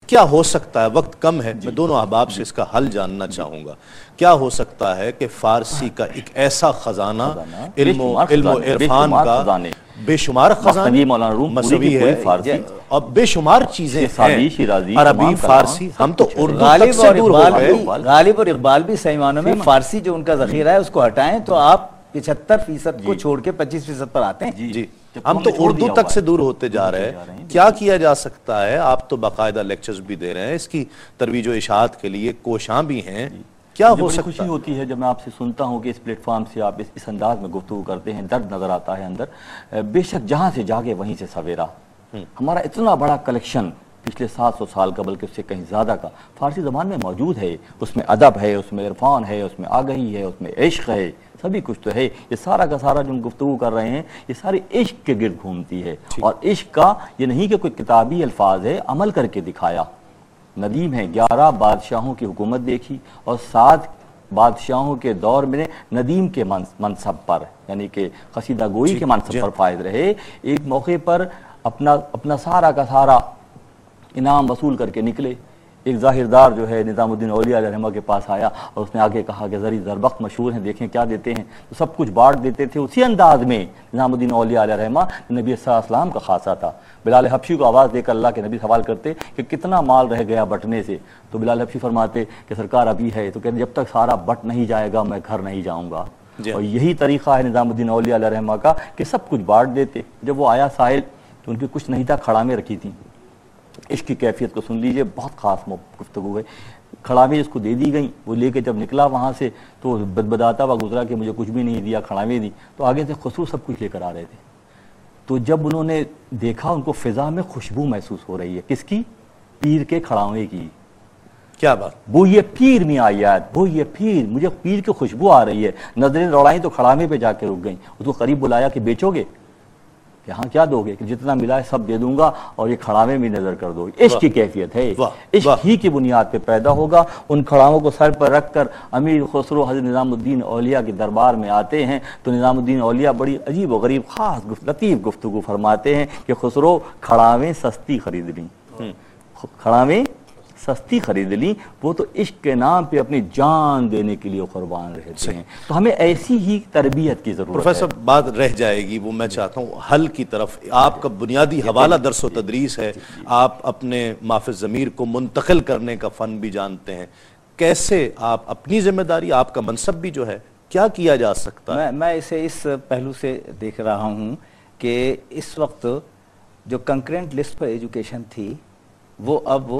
کیا ہو سکتا ہے، وقت کم ہے، میں دونوں احباب سے اس کا حل جاننا چاہوں گا، کیا ہو سکتا ہے کہ فارسی کا ایک ایسا خزانہ علم و عرفان کا بے شمار خزانے مصوی ہے اور بے شمار چیزیں ہیں، عربی فارسی، ہم تو اردو تک سے دور ہو گئے۔ غالب اور اقبال بھی صحیح معنوں میں فارسی جو ان کا ذخیرہ ہے اس کو ہٹائیں تو آپ 75% کو چھوڑ کے 25% پر آتے ہیں۔ جی ہم تو اردو تک سے دور ہوتے جا رہے ہیں۔ کیا کیا جا سکتا ہے؟ آپ تو باقاعدہ لیکچرز بھی دے رہے ہیں، اس کی ترویج و اشاعت کے لیے کوشاں بھی ہیں، کیا ہو سکتا ہے؟ خوشی ہوتی ہے جب میں آپ سے سنتا ہوں کہ اس پلیٹ فارم سے آپ اس انداز میں گفتگو کرتے ہیں، درد نظر آتا ہے اندر۔ بے شک جہاں سے جاگے وہیں سے سویرا، ہمارا اتنا بڑا کلیکشن پچھلے 700 سال قبل کے اس سے کہیں زیادہ کا فارسی زبان میں موجود ہے، اس میں ادب ہے، اس میں عرفان ہے، اس میں آگہی ہے، اس میں عشق ہے، سبھی کچھ تو ہے۔ یہ سارا کا سارا جو ہم گفتگو کر رہے ہیں یہ ساری عشق کے گرد گھومتی ہے، اور عشق کا یہ نہیں کہ کوئی کتابی الفاظ ہے، عمل کر کے دکھایا۔ ندیم ہے 11 بادشاہوں کی حکومت دیکھی اور 7 بادشاہوں کے دور میں ندیم کے منصب پر، یعنی کہ قصیدہ گوئی کے منصب پر فائز رہے۔ ایک موقع پر اپنا سارا کا سارا انعام وصول کر کے نکلے۔ ایک ظاہردار جو ہے نظام الدین اولیاء علیہ رحمہ کے پاس آیا اور اس نے آگے کہا کہ زربخت مشہور ہیں، دیکھیں کیا دیتے ہیں، تو سب کچھ بانٹ دیتے تھے۔ اسی انداز میں نظام الدین اولیاء علیہ رحمہ نبی صلی اللہ علیہ وسلم کا خاصہ تھا۔ بلال حبشی کو آواز دے کر اللہ کے نبی سوال کرتے کہ کتنا مال رہ گیا بٹنے سے، تو بلال حبشی فرماتے کہ سرکار ابھی ہے، تو کہتے جب تک سارا بٹ نہیں جائے گا میں گھر نہیں جاؤں گا۔ اور یہی طریقہ ہے نظام الدین اولیاء علیہ رحمہ کا کہ سب کچھ بانٹ دیتے۔ جب وہ آیا سائل تو ان کی کچھ نہیں تھا، کھڑامیں رکھی تھیں۔ عشق کی کیفیت کو سن لیجئے، بہت خاص گفتگو ہے۔ کھڑامیں اس کو دے دی گئیں، وہ لے کے جب نکلا وہاں سے تو بدبداتا ہوا گزرا کہ مجھے کچھ بھی نہیں دیا، کھڑامیں دی، تو آگے سے خسرو سب کچھ لے کر آ رہے تھے۔ تو جب انہوں نے دیکھا ان کو فضا میں خوشبو محسوس ہو رہی ہے، کس کی؟ پیر کے کھڑامے کی۔ کیا بات! وہ یہ پیر میں آیات، وہ یہ پیر، مجھے پیر کی خوشبو آ رہی ہے۔ نظریں دوڑائیں تو کھڑامے پہ جا کے رک گئیں۔ اس کو قریب بلایا کہ بیچو گے؟ کہ ہاں کیا دو گے؟ کہ جتنا ملا ہے سب دے دوں گا اور یہ کھڑامے بھی نظر کر دو۔ عشق کی کیفیت ہے، عشق ہی کی بنیاد پہ پیدا ہوگا۔ ان کھڑاموں کو سر پر رکھ کر امیر خسرو حضرت نظام الدین اولیاء کے دربار میں آتے ہیں تو نظام الدین اولیاء بڑی عجیب و غریب خاص لطیف گفتگو فرماتے ہیں کہ خسرو کھڑامیں سستی خرید لیں، کھڑامیں سستی خرید لی، وہ تو عشق کے نام پہ اپنی جان دینے کے لیے قربان رہتے ہیں۔ تو ہمیں ایسی ہی تربیت کی ضرورت ہے۔ پروفیسر بات رہ جائے گی، وہ میں چاہتا ہوں حل کی طرف۔ آپ کا بنیادی حوالہ درس و تدریس ہے، آپ اپنے مافِ ضمیر کو منتقل کرنے کا فن بھی جانتے ہیں، کیسے آپ اپنی ذمہ داری، آپ کا منصب بھی جو ہے، کیا کیا جا سکتا ہے؟ میں اسے اس پہلو سے دیکھ رہا ہوں کہ اس وقت جو کنکرنٹ لسٹ پر ایجوکیشن تھی وہ اب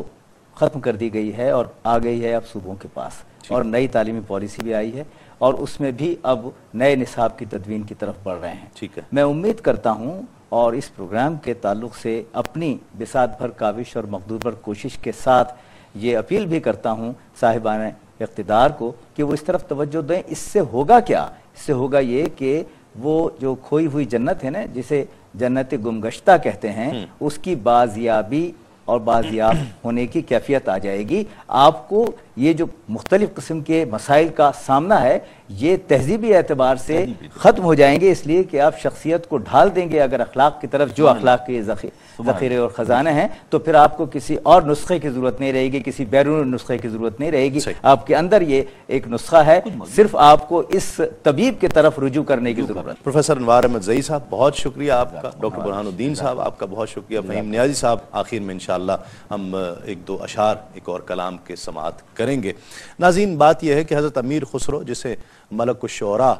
ختم کر دی گئی ہے اور آ گئی ہے اب صوبوں کے پاس، اور نئی تعلیمی پالیسی بھی آئی ہے اور اس میں بھی اب نئے نصاب کی تدوین کی طرف بڑھ رہے ہیں۔ ٹھیک ہے، میں امید کرتا ہوں اور اس پروگرام کے تعلق سے اپنی بساط بھر کاوش اور مقدور بھر کوشش کے ساتھ یہ اپیل بھی کرتا ہوں صاحبان اقتدار کو کہ وہ اس طرف توجہ دیں۔ اس سے ہوگا کیا؟ اس سے ہوگا یہ کہ وہ جو کھوئی ہوئی جنت ہے نا، جسے جنت گمگشتہ کہتے ہیں، اس کی بازیابی اور بازیاب ہونے کی کیفیت آ جائے گی۔ آپ کو یہ جو مختلف قسم کے مسائل کا سامنا ہے یہ تہذیبی اعتبار سے ختم ہو جائیں گے، اس لیے کہ آپ شخصیت کو ڈھال دیں گے اگر اخلاق کی طرف، جو اخلاق کے ذخیرے اور خزانے ہیں، تو پھر آپ کو کسی اور نسخے کی ضرورت نہیں رہے گی، کسی بیرون نسخے کی ضرورت نہیں رہے گی۔ آپ کے اندر یہ ایک نسخہ ہے، صرف آپ کو اس طبیب کی طرف رجوع کرنے کی ضرورت۔ پروفیسر انوار احمد زئی صاحب بہت شکریہ آپ کا، ڈاکٹر برہان الدین صاحب آپ کا بہت شکریہ، فہیم نیازی صاحب آخر میں انشاءاللہ ہم ایک دو اشعار ایک اور کلام کے سماعت کریں گے۔ ناظرین بات یہ ہے کہ حضرت امیر خسرو جسے ملک الشعراء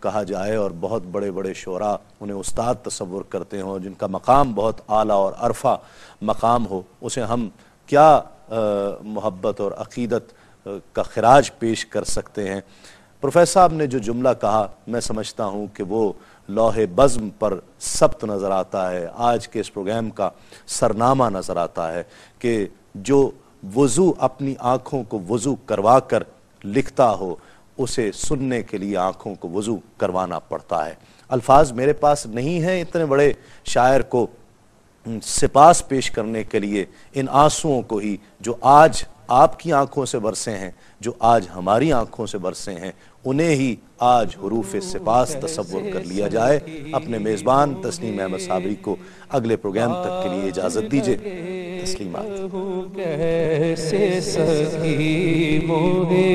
کہا جائے اور بہت بڑے بڑے شعراء انہیں استاد تصور کرتے ہوں، جن کا مقام بہت اعلیٰ اور عرفہ مقام ہو، اسے ہم کیا محبت اور عقیدت کا خراج پیش کر سکتے ہیں۔ پروفیسر صاحب نے جو جملہ کہا میں سمجھتا ہوں کہ وہ لوح بزم پر ثبت نظر آتا ہے، آج کے اس پروگرام کا سرنامہ نظر آتا ہے کہ جو وضو اپنی آنکھوں کو وضو کروا کر لکھتا ہو اسے سننے کے لیے آنکھوں کو وضو کروانا پڑتا ہے۔ الفاظ میرے پاس نہیں ہیں اتنے بڑے شاعر کو سپاس پیش کرنے کے لیے، ان آنسوؤں کو ہی جو آج آپ کی آنکھوں سے برسے ہیں، جو آج ہماری آنکھوں سے برسے ہیں، انہیں ہی آج حروف سپاس تصور کر لیا جائے۔ اپنے میزبان تسنیم احمد صابری کو اگلے پروگرام تک کے لیے اجازت دیجیے۔ تسلیمات۔ کیسے سخی موہے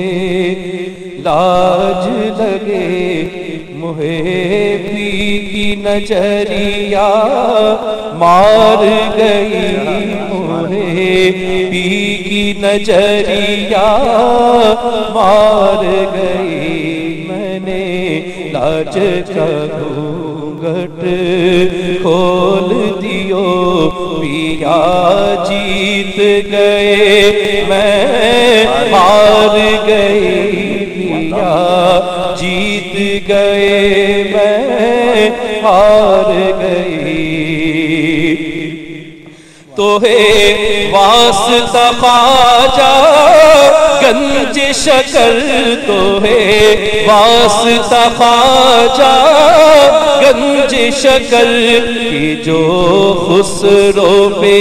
لاج لگے موہے پی کی نظریہ مار گئی موہے پی کی نظریہ مار گئی میں نے لاج کا گھونگھٹ کھول دیو پیا جیت گئے میں ہار گئی پیا جیت گئے میں ہار گئی تو ہے واسطہ خواجہ گنج شکر تو ہے واسطہ خواجہ گنج شکر کی جو خسرو پہ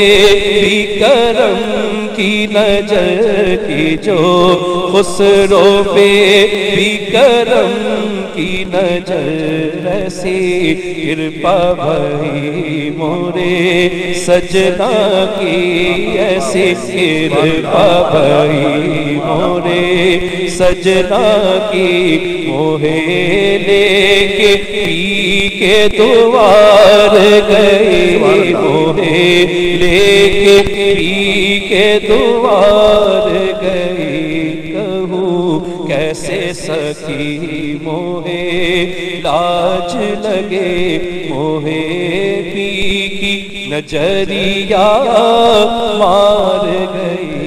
بھی کرم کی نظر کی جو خسرو پہ بھی کرم کی نظر ایسی کرپا بھائی مورے سجنا کی ایسی کرپا بھائی مورے سجنا کی موہے لے کے پی کے دوار گئے موہے لے کے پی کے دوار گئے کہوں کیسے سخی موہے لاج لگے موہے پی کی نظریہ مار گئی